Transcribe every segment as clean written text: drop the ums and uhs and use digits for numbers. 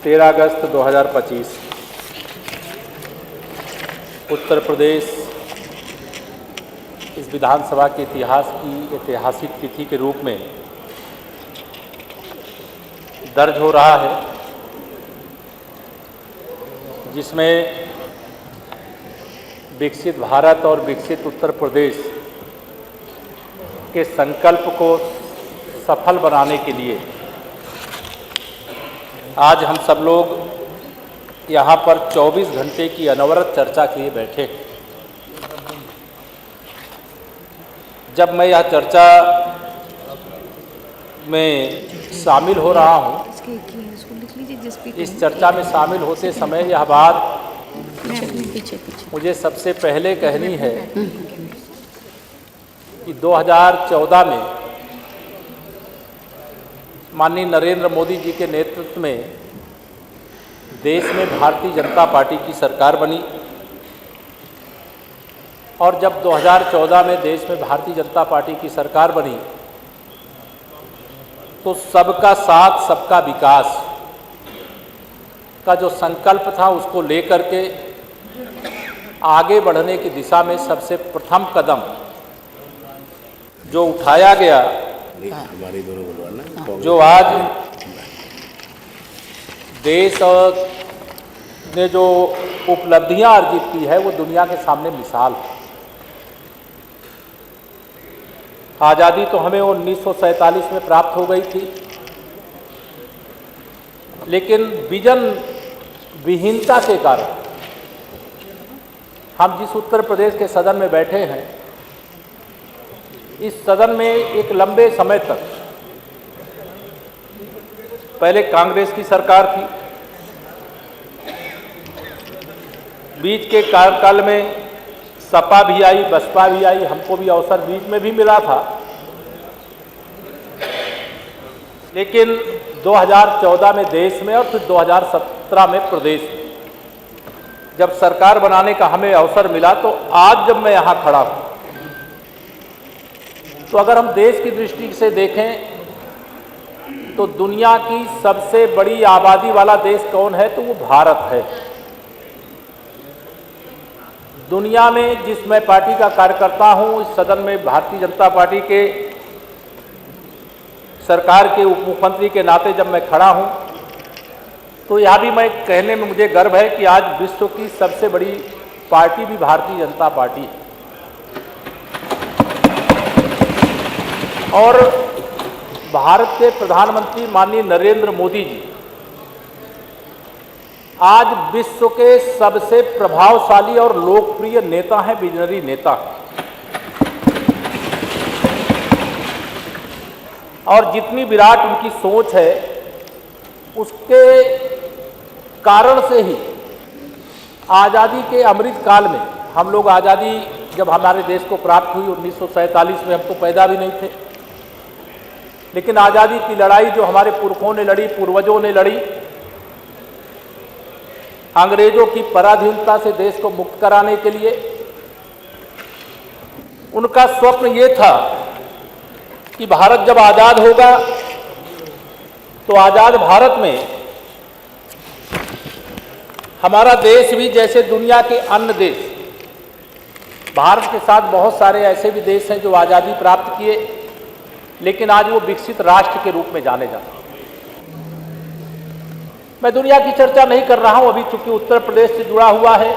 13 अगस्त 2025 उत्तर प्रदेश इस विधानसभा के इतिहास की ऐतिहासिक तिथि के रूप में दर्ज हो रहा है, जिसमें विकसित भारत और विकसित उत्तर प्रदेश के संकल्प को सफल बनाने के लिए आज हम सब लोग यहाँ पर 24 घंटे की अनवरत चर्चा के लिए बैठे हैं। जब मैं यह चर्चा में शामिल हो रहा हूँ, इस चर्चा में शामिल होते समय यह बात मुझे सबसे पहले कहनी है कि 2014 में माननीय नरेंद्र मोदी जी के नेतृत्व में देश में भारतीय जनता पार्टी की सरकार बनी और जब 2014 में देश में भारतीय जनता पार्टी की सरकार बनी तो सबका साथ सबका विकास का जो संकल्प था उसको लेकर के आगे बढ़ने की दिशा में सबसे प्रथम कदम जो उठाया गया, जो आज देश ने जो उपलब्धियां अर्जित की है वो दुनिया के सामने मिसाल है। आज़ादी तो हमें 1947 में प्राप्त हो गई थी, लेकिन विजन विहीनता के कारण हम जिस उत्तर प्रदेश के सदन में बैठे हैं, इस सदन में एक लंबे समय तक पहले कांग्रेस की सरकार थी, बीच के कार्यकाल में सपा भी आई, बसपा भी आई, हमको भी अवसर बीच में भी मिला था, लेकिन 2014 में देश में और फिर 2017 में प्रदेश में जब सरकार बनाने का हमें अवसर मिला, तो आज जब मैं यहाँ खड़ा हूँ तो अगर हम देश की दृष्टि से देखें तो दुनिया की सबसे बड़ी आबादी वाला देश कौन है, तो वो भारत है। दुनिया में जिस मैं पार्टी का कार्यकर्ता हूँ, इस सदन में भारतीय जनता पार्टी के सरकार के उप मुख्यमंत्री के नाते जब मैं खड़ा हूँ तो यह भी मैं कहने में मुझे गर्व है कि आज विश्व की सबसे बड़ी पार्टी भी भारतीय जनता पार्टी है। और भारत के प्रधानमंत्री माननीय नरेंद्र मोदी जी आज विश्व के सबसे प्रभावशाली और लोकप्रिय नेता हैं, विजनरी नेता हैं। और जितनी विराट उनकी सोच है, उसके कारण से ही आज़ादी के अमृत काल में हम लोग आज़ादी जब हमारे देश को प्राप्त हुई 1947 में, हम तो पैदा भी नहीं थे, लेकिन आज़ादी की लड़ाई जो हमारे पुरखों ने लड़ी, पूर्वजों ने लड़ी, अंग्रेजों की पराधीनता से देश को मुक्त कराने के लिए, उनका स्वप्न ये था कि भारत जब आज़ाद होगा तो आज़ाद भारत में हमारा देश भी जैसे दुनिया के अन्य देश, भारत के साथ बहुत सारे ऐसे भी देश हैं जो आज़ादी प्राप्त किए लेकिन आज वो विकसित राष्ट्र के रूप में जाने जाते हैं। मैं दुनिया की चर्चा नहीं कर रहा हूं, अभी चूंकि उत्तर प्रदेश से जुड़ा हुआ है,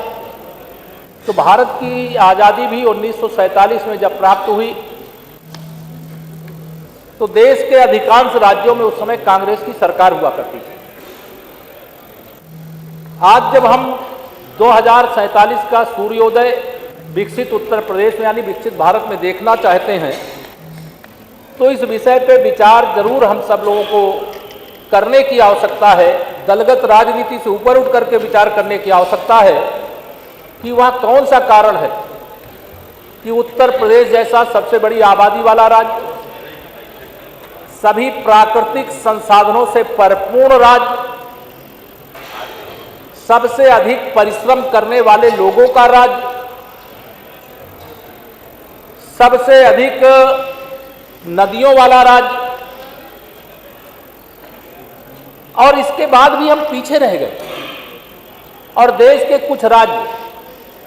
तो भारत की आज़ादी भी 1947 में जब प्राप्त हुई तो देश के अधिकांश राज्यों में उस समय कांग्रेस की सरकार हुआ करती थी। आज जब हम 2047 का सूर्योदय विकसित उत्तर प्रदेश में यानी विकसित भारत में देखना चाहते हैं, तो इस विषय पे विचार जरूर हम सब लोगों को करने की आवश्यकता है। दलगत राजनीति से ऊपर उठ करके विचार करने की आवश्यकता है कि वह कौन सा कारण है कि उत्तर प्रदेश जैसा सबसे बड़ी आबादी वाला राज्य, सभी प्राकृतिक संसाधनों से परिपूर्ण राज्य, सबसे अधिक परिश्रम करने वाले लोगों का राज्य, सबसे अधिक नदियों वाला राज्य और इसके बाद भी हम पीछे रह गए। और देश के कुछ राज्य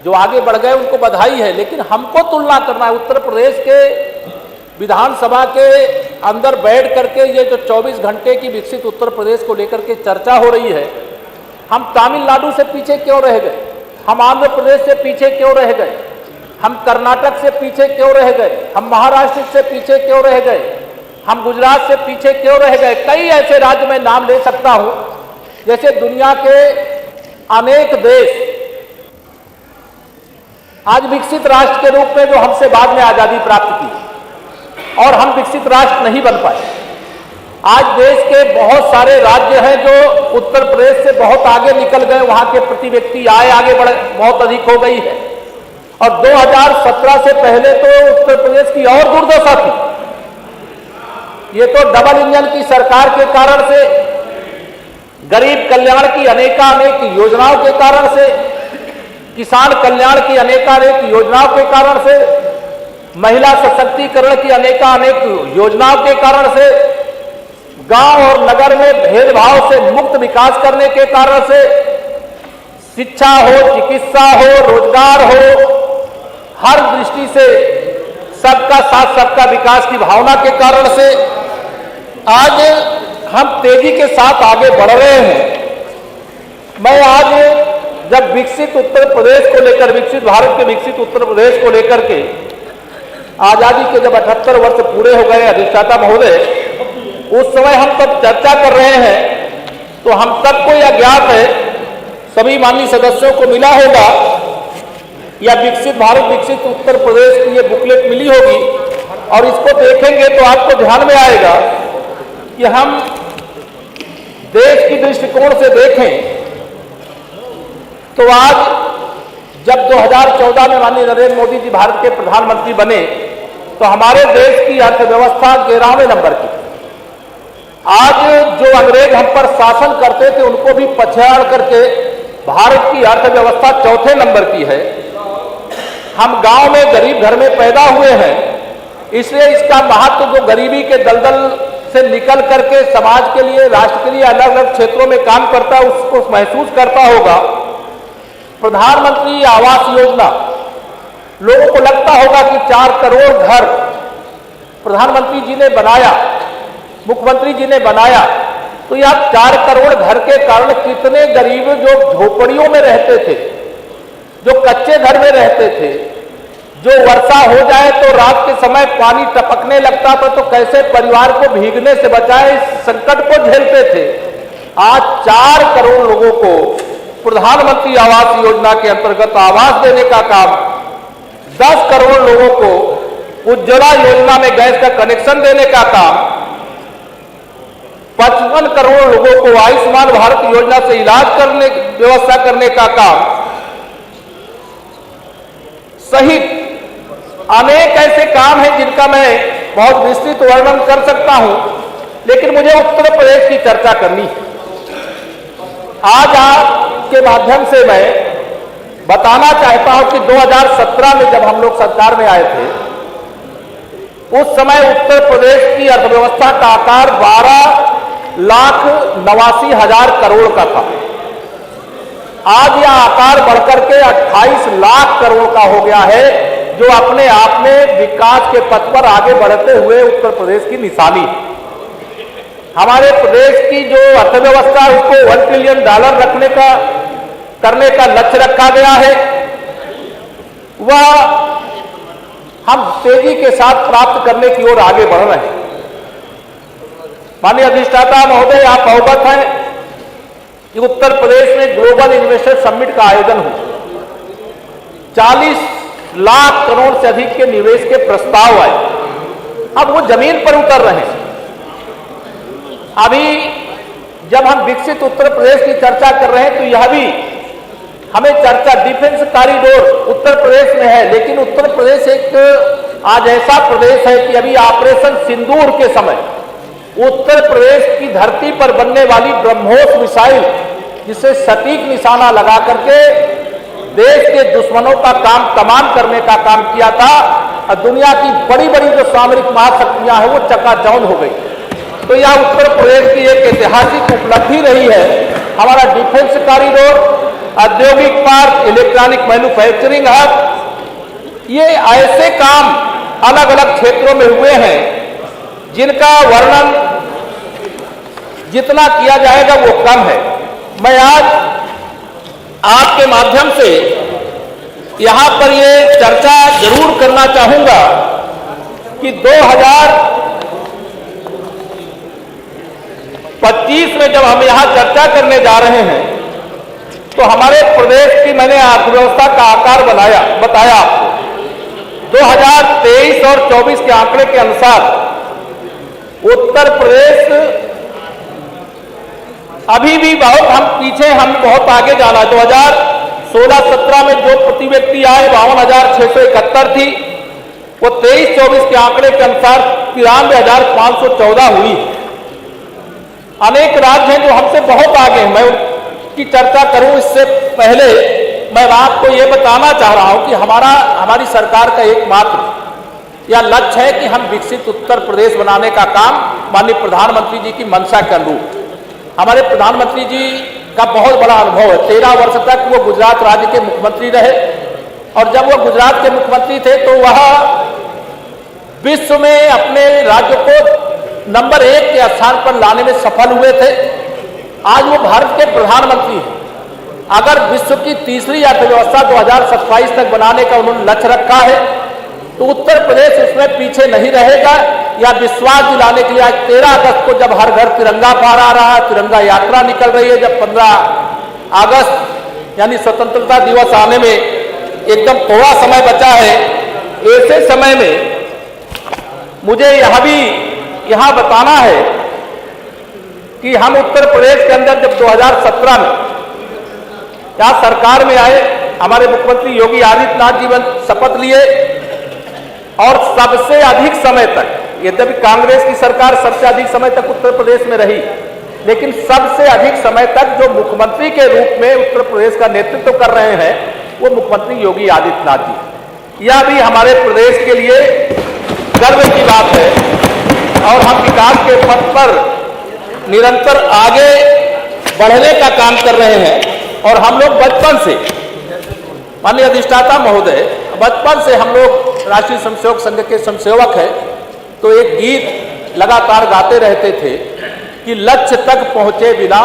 जो आगे बढ़ गए उनको बधाई है, लेकिन हमको तुलना करना है। उत्तर प्रदेश के विधानसभा के अंदर बैठ करके ये जो 24 घंटे की विकसित उत्तर प्रदेश को लेकर के चर्चा हो रही है, हम तमिलनाडु से पीछे क्यों रह गए, हम आंध्र प्रदेश से पीछे क्यों रह गए, हम कर्नाटक से पीछे क्यों रह गए, हम महाराष्ट्र से पीछे क्यों रह गए, हम गुजरात से पीछे क्यों रह गए। कई ऐसे राज्य मैं नाम ले सकता हूं, जैसे दुनिया के अनेक देश आज विकसित राष्ट्र के रूप में जो हमसे बाद में आजादी प्राप्त की, और हम विकसित राष्ट्र नहीं बन पाए। आज देश के बहुत सारे राज्य हैं जो उत्तर प्रदेश से बहुत आगे निकल गए, वहां के प्रति व्यक्ति आय आगे बढ़ बहुत अधिक हो गई है। और 2017 से पहले तो उत्तर प्रदेश की और दुर्दशा थी। ये तो डबल इंजन की सरकार के कारण से, गरीब कल्याण की अनेकानेक योजनाओं के कारण से, किसान कल्याण की अनेकानेक योजनाओं के कारण से, महिला सशक्तिकरण की अनेकानेक योजनाओं के कारण से, गांव और नगर में भेदभाव से मुक्त विकास करने के कारण से, शिक्षा हो, चिकित्सा हो, रोजगार हो, हर दृष्टि से सबका साथ सबका विकास की भावना के कारण से आज हम तेजी के साथ आगे बढ़ रहे हैं। मैं आज जब विकसित उत्तर प्रदेश को लेकर, विकसित भारत के विकसित उत्तर प्रदेश को लेकर के आजादी के जब 78 वर्ष पूरे हो गए अधिष्ठाता महोदय, उस समय हम तब चर्चा कर रहे हैं, तो हम सबको यह ज्ञात है, सभी माननीय सदस्यों को मिला होगा, या विकसित भारत विकसित उत्तर प्रदेश की ये बुकलेट मिली होगी, और इसको देखेंगे तो आपको ध्यान में आएगा कि हम देश की दृष्टिकोण से देखें तो आज जब 2014 में माननीय नरेंद्र मोदी जी भारत के प्रधानमंत्री बने, तो हमारे देश की अर्थव्यवस्था 11वें नंबर की। आज जो अंग्रेज हम पर शासन करते थे उनको भी पछाड़ करके भारत की अर्थव्यवस्था 4थे नंबर की है। हम गांव में गरीब घर में पैदा हुए हैं, इसलिए इसका महत्व जो गरीबी के दलदल से निकल करके समाज के लिए, राष्ट्र के लिए अलग अलग क्षेत्रों में काम करता है, उसको महसूस करता होगा। प्रधानमंत्री आवास योजना, लोगों को लगता होगा कि 4 करोड़ घर प्रधानमंत्री जी ने बनाया, मुख्यमंत्री जी ने बनाया, तो यह 4 करोड़ घर के कारण कितने गरीब जो झोपड़ियों में रहते थे, जो कच्चे घर में रहते थे, जो वर्षा हो जाए तो रात के समय पानी टपकने लगता था, तो कैसे परिवार को भीगने से बचाए, इस संकट को झेलते थे। आज 4 करोड़ लोगों को प्रधानमंत्री आवास योजना के अंतर्गत आवास देने का काम, 10 करोड़ लोगों को उज्ज्वला योजना में गैस का कनेक्शन देने का काम, 55 करोड़ लोगों को आयुष्मान भारत योजना से इलाज करने की व्यवस्था करने का काम सहित अनेक ऐसे काम हैं जिनका मैं बहुत विस्तृत वर्णन कर सकता हूं, लेकिन मुझे उत्तर प्रदेश की चर्चा करनी है। आज आपके माध्यम से मैं बताना चाहता हूं कि 2017 में जब हम लोग सरकार में आए थे, उस समय उत्तर प्रदेश की अर्थव्यवस्था का आकार 12,89,000 करोड़ का था। आज यह आकार बढ़कर के 28 लाख करोड़ का हो गया है, जो अपने आप में विकास के पथ पर आगे बढ़ते हुए उत्तर प्रदेश की निशानी है। हमारे प्रदेश की जो अर्थव्यवस्था है उसको $1 ट्रिलियन करने का लक्ष्य रखा गया है, वह हम तेजी के साथ प्राप्त करने की ओर आगे बढ़ रहे हैं। माननीय अधिष्ठाता महोदय, आप अवगत हैं कि उत्तर प्रदेश में ग्लोबल इन्वेस्टर समिट का आयोजन हुआ। 40 लाख करोड़ से अधिक के निवेश के प्रस्ताव आए, अब वो जमीन पर उतर रहे हैं। अभी जब हम विकसित उत्तर प्रदेश की चर्चा कर रहे हैं तो यह भी हमें चर्चा डिफेंस कॉरिडोर उत्तर प्रदेश में है, लेकिन उत्तर प्रदेश एक आज ऐसा प्रदेश है कि अभी ऑपरेशन सिंदूर के समय उत्तर प्रदेश की धरती पर बनने वाली ब्रह्मोस मिसाइल, जिसे सटीक निशाना लगा करके देश के दुश्मनों का काम तमाम करने का काम किया था, और दुनिया की बड़ी बड़ी जो सामरिक महाशक्तियां हैं वो चकाचौंध हो गई। तो यह उत्तर प्रदेश की एक ऐतिहासिक उपलब्धि रही है। हमारा डिफेंस कॉरिडोर, औद्योगिक पार्क, इलेक्ट्रॉनिक मैन्युफैक्चरिंग हब, ये ऐसे काम अलग अलग क्षेत्रों में हुए हैं जिनका वर्णन जितना किया जाएगा वो कम है। मैं आज आपके माध्यम से यहां पर ये चर्चा जरूर करना चाहूंगा कि 2025 में जब हम यहां चर्चा करने जा रहे हैं तो हमारे प्रदेश की मैंने अर्थव्यवस्था का आकार बताया आपको। 2023 और 24 के आंकड़े के अनुसार उत्तर प्रदेश अभी भी बहुत हम बहुत आगे जाना है। 2016-17 में जो प्रति व्यक्ति आय 52,671 थी, वो 23-24 के आंकड़े के अनुसार 93,514 हुई। अनेक राज्य हैं जो हमसे बहुत आगे हैं। मैं उनकी चर्चा करूं इससे पहले मैं आपको ये बताना चाह रहा हूं कि हमारी सरकार का एकमात्र यह लक्ष्य है कि हम विकसित उत्तर प्रदेश बनाने का काम माननीय प्रधानमंत्री जी की मंशा के अनुरूप। हमारे प्रधानमंत्री जी का बहुत बड़ा अनुभव है। 13 वर्ष तक वो गुजरात राज्य के मुख्यमंत्री रहे और जब वो गुजरात के मुख्यमंत्री थे तो वह विश्व में अपने राज्य को नंबर 1 के स्थान पर लाने में सफल हुए थे। आज वो भारत के प्रधानमंत्री हैं। अगर विश्व की तीसरी अर्थव्यवस्था 2027 तक बनाने का उन्होंने लक्ष्य रखा है तो उत्तर प्रदेश उसमें पीछे नहीं रहेगा। या विश्वास दिलाने के लिए आज 13 अगस्त को जब हर घर तिरंगा फहरा रहा है, तिरंगा यात्रा निकल रही है, जब 15 अगस्त यानी स्वतंत्रता दिवस आने में एकदम थोड़ा समय बचा है, ऐसे समय में मुझे यहां बताना है कि हम उत्तर प्रदेश के अंदर जब 2017 में यहां सरकार में आए, हमारे मुख्यमंत्री योगी आदित्यनाथ जी शपथ लिए और सबसे अधिक समय तक, यद्यपि कांग्रेस की सरकार सबसे अधिक समय तक उत्तर प्रदेश में रही, लेकिन सबसे अधिक समय तक जो मुख्यमंत्री के रूप में उत्तर प्रदेश का नेतृत्व कर रहे हैं वो मुख्यमंत्री योगी आदित्यनाथ जी। यह भी हमारे प्रदेश के लिए गर्व की बात है और हम विकास के पथ पर निरंतर आगे बढ़ने का काम कर रहे हैं। और हम लोग बचपन से, माननीय अधिष्ठाता महोदय, बचपन से हम लोग राष्ट्रीय स्वयंसेवक संघ के स्वयंसेवक हैं, तो एक गीत लगातार गाते रहते थे कि लक्ष्य तक पहुंचे बिना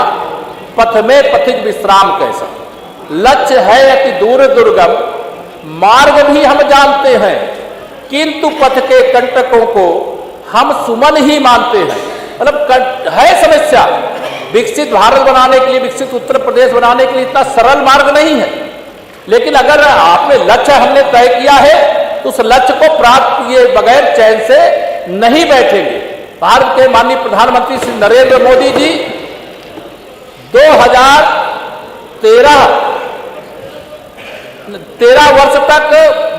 पथ में पथिक विश्राम कैसा। लक्ष्य है अति दूर दुर्गम, मार्ग भी हम जानते हैं, किंतु पथ के कंटकों को हम सुमन ही मानते हैं। मतलब है समस्या, विकसित भारत बनाने के लिए, विकसित उत्तर प्रदेश बनाने के लिए इतना सरल मार्ग नहीं है, लेकिन अगर आपने लक्ष्य हमने तय किया है तो उस लक्ष्य को प्राप्त किए बगैर चैन से नहीं बैठेंगे। भारत के माननीय प्रधानमंत्री श्री नरेंद्र मोदी जी 13 वर्ष तक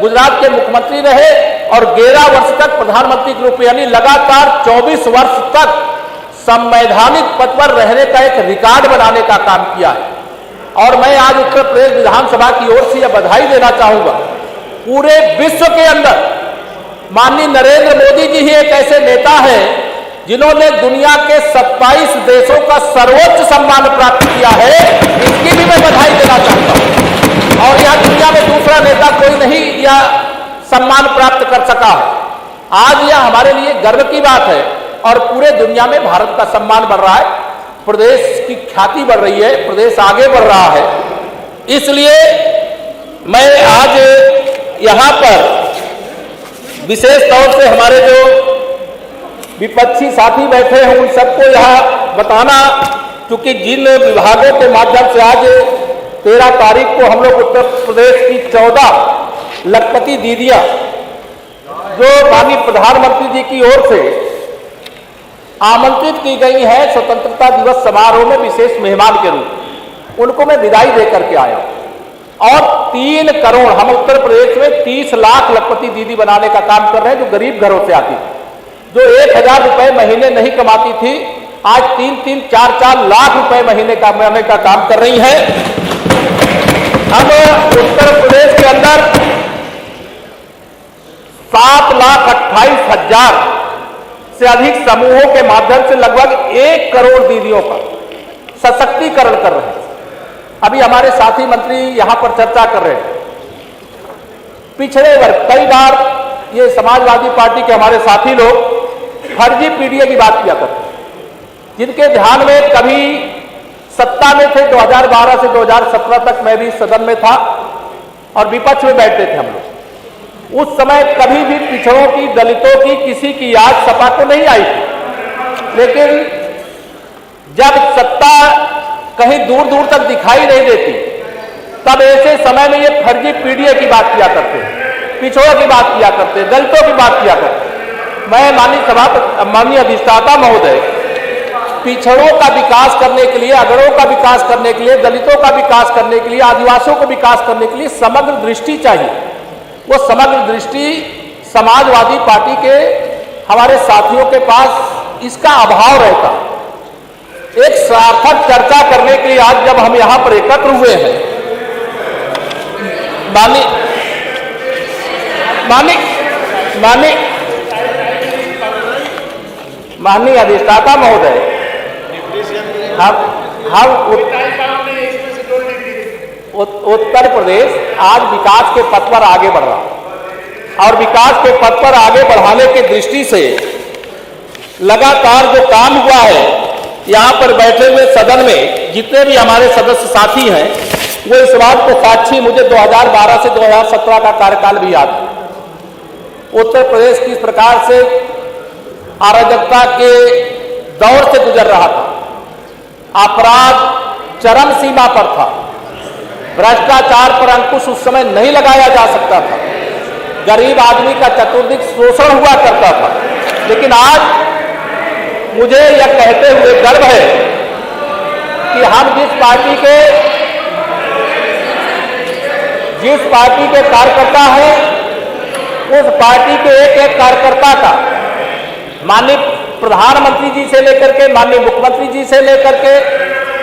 गुजरात के मुख्यमंत्री रहे और 11 वर्ष तक प्रधानमंत्री के रूप में, यानी लगातार 24 वर्ष तक संवैधानिक पद पर रहने का एक रिकॉर्ड बनाने का काम किया है। और मैं आज उत्तर प्रदेश विधानसभा की ओर से यह बधाई देना चाहूंगा, पूरे विश्व के अंदर माननीय नरेंद्र मोदी जी ही एक ऐसे नेता हैं जिन्होंने दुनिया के 27 देशों का सर्वोच्च सम्मान प्राप्त किया है। इसकी भी मैं बधाई देना चाहता हूं और यह दुनिया में दूसरा नेता कोई नहीं यह सम्मान प्राप्त कर सका है। आज यह हमारे लिए गर्व की बात है और पूरे दुनिया में भारत का सम्मान बढ़ रहा है, प्रदेश की ख्याति बढ़ रही है, प्रदेश आगे बढ़ रहा है। इसलिए मैं आज यहां पर विशेष तौर से हमारे जो विपक्षी साथी बैठे हैं उन सबको यह बताना, क्योंकि जिन विभागों के माध्यम से आज 13 तारीख को हम लोग उत्तर प्रदेश की 14 लखपति दीदियां जो माननीय प्रधानमंत्री जी की ओर से आमंत्रित की गई है स्वतंत्रता दिवस समारोह में विशेष मेहमान के रूप, उनको मैं विदाई देकर के आया और 3 करोड़, हम उत्तर प्रदेश में 30 लाख लखपति दीदी बनाने का काम कर रहे हैं जो गरीब घरों से आती थी, जो 1000 रुपए महीने नहीं कमाती थी, आज 3-3, 4-4 लाख रुपए महीने कमाने का काम कर रही है। हम उत्तर प्रदेश के अंदर 7,28,000 से अधिक समूहों के माध्यम से लगभग 1 करोड़ दीदियों का सशक्तिकरण कर रहे हैं। अभी हमारे साथी मंत्री यहां पर चर्चा कर रहे हैं। पिछड़े वर्ग, कई बार ये समाजवादी पार्टी के हमारे साथी लोग फर्जी पीडीए की बात किया करते हैं, जिनके ध्यान में कभी सत्ता में थे 2012 से 2017 तक मैं भी सदन में था और विपक्ष में बैठते थे हम लोग। उस समय कभी भी पिछड़ों की, दलितों की, किसी की याद सपा को नहीं आई थी। लेकिन जब सत्ता कहीं दूर दूर तक दिखाई नहीं देती, तब ऐसे समय में ये फर्जी पीडीए की बात किया करते, पिछड़ों की बात किया करते, दलितों की बात किया करते। मैं माननीय अधिष्ठाता महोदय, पिछड़ों का विकास करने के लिए, अगड़ों का विकास करने के लिए, दलितों का विकास करने के लिए, आदिवासियों को विकास करने के लिए समग्र दृष्टि चाहिए। वो समग्र दृष्टि समाजवादी पार्टी के हमारे साथियों के पास इसका अभाव रहता। एक सार्थक चर्चा करने के लिए आज जब हम यहां पर एकत्र हुए हैं, माननीय अधिष्ठाता महोदय, हम उत्तर प्रदेश आज विकास के पथ पर आगे बढ़ रहा और विकास के पथ पर आगे बढ़ाने की दृष्टि से लगातार जो काम हुआ है, यहाँ पर बैठे हुए सदन में जितने भी हमारे सदस्य साथी हैं, वो इस बात को साक्षी, मुझे 2012 से 2017 का कार्यकाल भी याद है। उत्तर प्रदेश किस प्रकार से अराजकता के दौर से गुजर रहा था, अपराध चरम सीमा पर था, भ्रष्टाचार पर अंकुश उस समय नहीं लगाया जा सकता था, गरीब आदमी का चतुर्दिक शोषण हुआ करता था। लेकिन आज मुझे यह कहते हुए गर्व है कि हम जिस पार्टी के कार्यकर्ता हैं, उस पार्टी के एक एक कार्यकर्ता का माननीय प्रधानमंत्री जी से लेकर के, माननीय मुख्यमंत्री जी से लेकर के,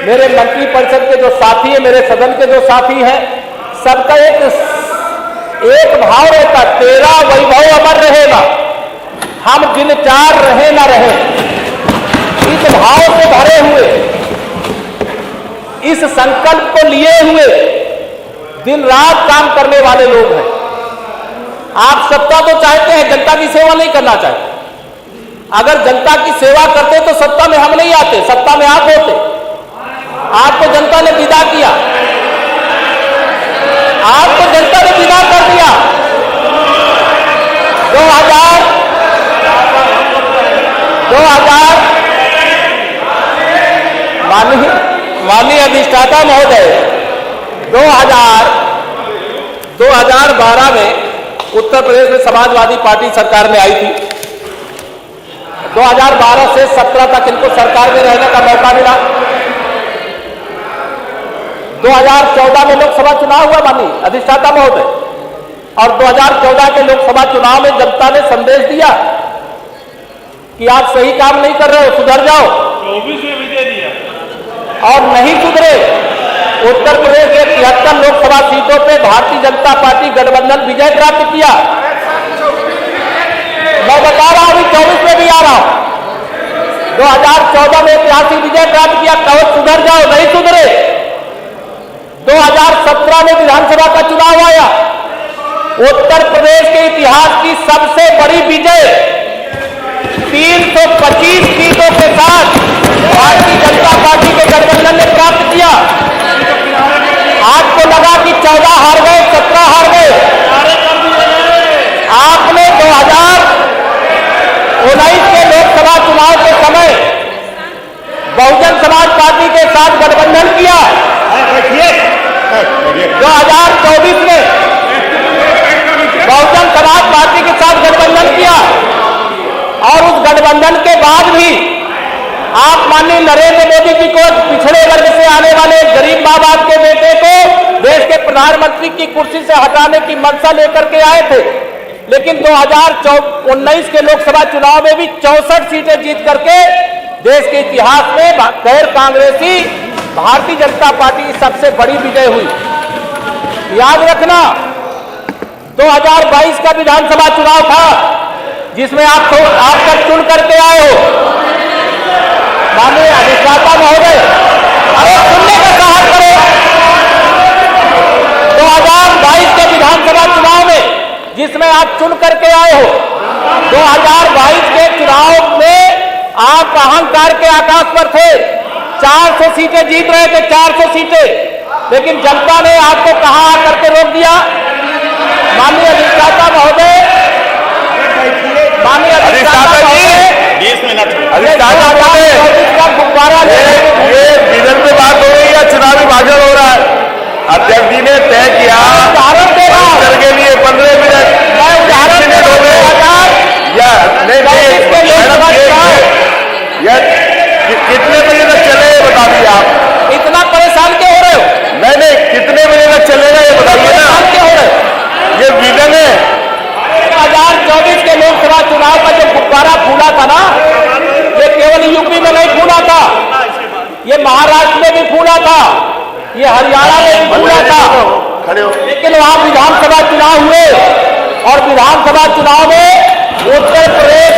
मेरे मंत्री परिषद के जो साथी हैं, मेरे सदन के जो साथी हैं, सबका एक भाव रहता, तेरा वैभव अमर रहेगा, हम दिन चार रहे ना रहे। इस भाव से भरे हुए, इस संकल्प को लिए हुए दिन रात काम करने वाले लोग हैं। आप सत्ता तो चाहते हैं, जनता की सेवा नहीं करना चाहते। अगर जनता की सेवा करते तो सत्ता में हम नहीं आते, सत्ता में आप होते। आपको जनता ने विदा किया, आपको जनता ने विदा कर दिया। 2000 माननीय अधिष्ठाता महोदय, 2012 में उत्तर प्रदेश में समाजवादी पार्टी सरकार में आई थी। 2012 से 17 तक इनको सरकार में रहने का मौका मिला। 2014 में लोकसभा चुनाव हुआ माननीय अधिष्ठाता महोदय, और 2014 के लोकसभा चुनाव में जनता ने संदेश दिया कि आप सही काम नहीं कर रहे हो, सुधर जाओ। 24 में विजय दिया और नहीं सुधरे। उत्तर प्रदेश के 73 लोकसभा सीटों पे भारतीय जनता पार्टी गठबंधन विजय प्राप्त किया। मैं बता रहा हूं, अभी 24 में भी आ रहा हूं। 2014 में ऐतिहासिक विजय प्राप्त किया, कहो सुधर जाओ, नहीं सुधरे। 2017 में विधानसभा का चुनाव आया, उत्तर प्रदेश के इतिहास की सबसे बड़ी विजय 325 सीटों के साथ भारतीय जनता पार्टी के गठबंधन ने प्राप्त किया। आपको लगा कि 14 हार गए, 17 हार गए। आपने 2019 के लोकसभा चुनाव के समय बहुजन समाज पार्टी के साथ गठबंधन किया। 2024 में बहुजन समाज पार्टी के साथ गठबंधन किया, और उस गठबंधन के बाद भी आप माननीय नरेंद्र मोदी जी को, पिछड़े वर्ग से आने वाले गरीब माँ बाप के बेटे को देश के प्रधानमंत्री की कुर्सी से हटाने की मंशा लेकर के आए थे। लेकिन 2019 के लोकसभा चुनाव में भी 64 सीटें जीत करके देश के इतिहास में गैर कांग्रेसी भारतीय जनता पार्टी की सबसे बड़ी विजय हुई। याद रखना, 2022 का विधानसभा चुनाव था, जिसमें आप तक चुन करके आए हो। माननीय अधिष्ठाता महोदय, अरे सुनने का साहस करो। 2022 के विधानसभा चुनाव में जिसमें आप चुन करके आए हो, 2022 के चुनाव में आप अहंकार के आकाश पर थे। 400 सीटें जीत रहे थे, 400 सीटें, लेकिन जनता ने आपको कहां आकर के रोक दिया। माननीय अधिष्ठाता महोदय, माननीय अधिष्ठाता महोदय, 20 मिनट का गुब्बारा ये विजन पे बात हो रही है, चुनावी भाषण हो रहा है। अध्यक्ष जी ने तय किया उदाहरण दे रहा हूं के लिए 15 मिनट, मैं उदाहरण दे रहा हूं। कितने बजे तक चले ये बता दीजिए आप। इतना परेशान क्यों हो रहे हो? नहीं, कितने बजे तक चलेगा ये बताइए ना। क्यों हो रहे हो? ये विजन है। 2024 के लोकसभा चुनाव का जो गुब्बारा फूला था ना, ये केवल यूपी में नहीं फूला था, ये महाराष्ट्र में भी फूला था, ये हरियाणा में भी फूला था। लेकिन वहां विधानसभा चुनाव हुए और विधानसभा चुनाव में उत्तर प्रदेश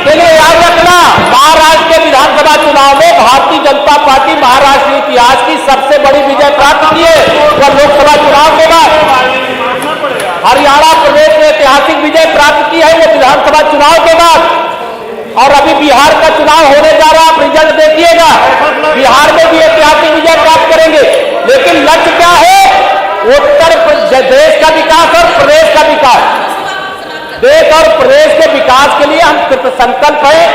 के लिए याद रखना, महाराष्ट्र के विधानसभा चुनाव में भारतीय जनता पार्टी महाराष्ट्र इतिहास की सबसे बड़ी विजय प्राप्त की है वह लोकसभा चुनाव के बाद। हरियाणा प्रदेश में ऐतिहासिक विजय प्राप्त की है वो विधानसभा चुनाव के बाद। और अभी बिहार का चुनाव होने जा रहा, आप रिजल्ट देखिएगा, बिहार में भी ऐतिहासिक विजय प्राप्त करेंगे। लेकिन लक्ष्य क्या है? उत्तर प्रदेश का विकास और प्रदेश का विकास। देश और प्रदेश के विकास के लिए हम संकल्प हैं,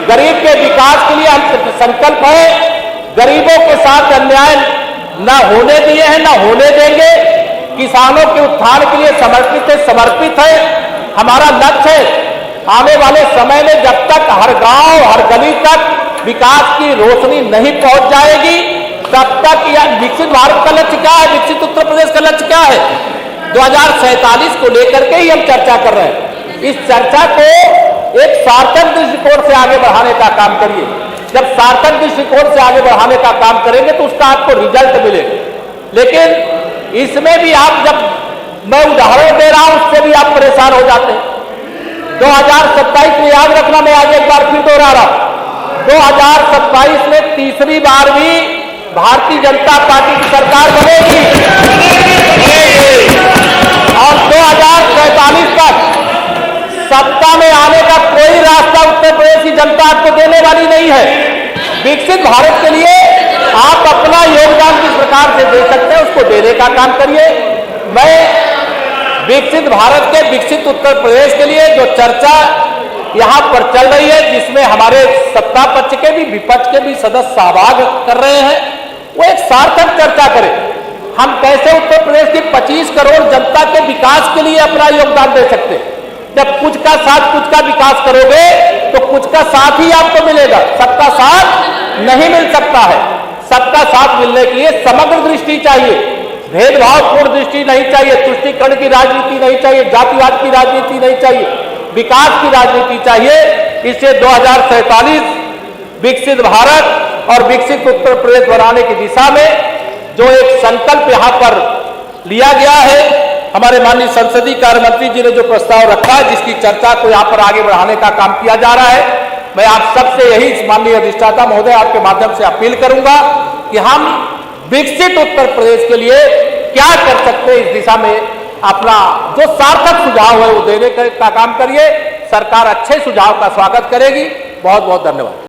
गरीब के विकास के लिए हम संकल्प हैं। गरीबों के साथ अन्याय न होने दिए हैं, न होने देंगे। किसानों के उत्थान के लिए समर्पित है। हमारा लक्ष्य है आने वाले समय में जब तक हर गांव, हर गली तक विकास की रोशनी नहीं पहुंच जाएगी, तब तक यह विकसित भारत का लक्ष्य क्या है, विकसित उत्तर प्रदेश का लक्ष्य क्या है, 2047 को लेकर के ही हम चर्चा कर रहे हैं। इस चर्चा को एक सार्थक दृष्टिकोण से आगे बढ़ाने का काम करिए। जब सार्थक दृष्टिकोण से आगे बढ़ाने का काम करेंगे तो उसका आपको रिजल्ट मिलेगा। लेकिन इसमें भी आप, जब मैं उदाहरण दे रहा हूं उससे भी आप परेशान हो जाते हैं। 2027 में याद रखना, मैं आज एक बार फिर दोहरा रहा हूं, 2027 में तीसरी बार भी भारतीय जनता पार्टी की सरकार बनेगी और 2047 तक सत्ता में आने का कोई रास्ता उत्तर प्रदेश की जनता आपको देने वाली नहीं है। विकसित भारत के लिए आप अपना योगदान किस प्रकार से दे सकते हैं उसको देने का काम करिए। मैं विकसित भारत के, विकसित उत्तर प्रदेश के लिए जो चर्चा यहां पर चल रही है, जिसमें हमारे सत्ता पक्ष के भी विपक्ष के भी सदस्य सहभाग कर रहे हैं, वो एक सार्थक चर्चा करें। हम कैसे उत्तर प्रदेश की 25 करोड़ जनता के विकास के लिए अपना योगदान दे सकते हैं। जब कुछ का साथ कुछ का विकास करोगे तो कुछ का साथ ही आपको मिलेगा, सबका साथ नहीं मिल सकता है। सबका साथ मिलने के लिए समग्र दृष्टि चाहिए, भेदभावपूर्ण दृष्टि नहीं चाहिए, तुष्टीकरण की राजनीति नहीं चाहिए, जातिवाद की राजनीति नहीं चाहिए, विकास की राजनीति चाहिए। इससे 2047 विकसित भारत और विकसित उत्तर प्रदेश बनाने की दिशा में जो एक संकल्प यहां पर लिया गया है, हमारे माननीय संसदीय कार्य मंत्री जी ने जो प्रस्ताव रखा है, जिसकी चर्चा को यहां पर आगे बढ़ाने का काम किया जा रहा है, मैं आप सबसे यही माननीय अधिष्ठाता महोदय आपके माध्यम से अपील करूंगा कि हम विकसित उत्तर प्रदेश के लिए क्या कर सकते हैं, इस दिशा में अपना जो सार्थक सुझाव है वो देने का काम करिए। सरकार अच्छे सुझाव का स्वागत करेगी। बहुत बहुत धन्यवाद।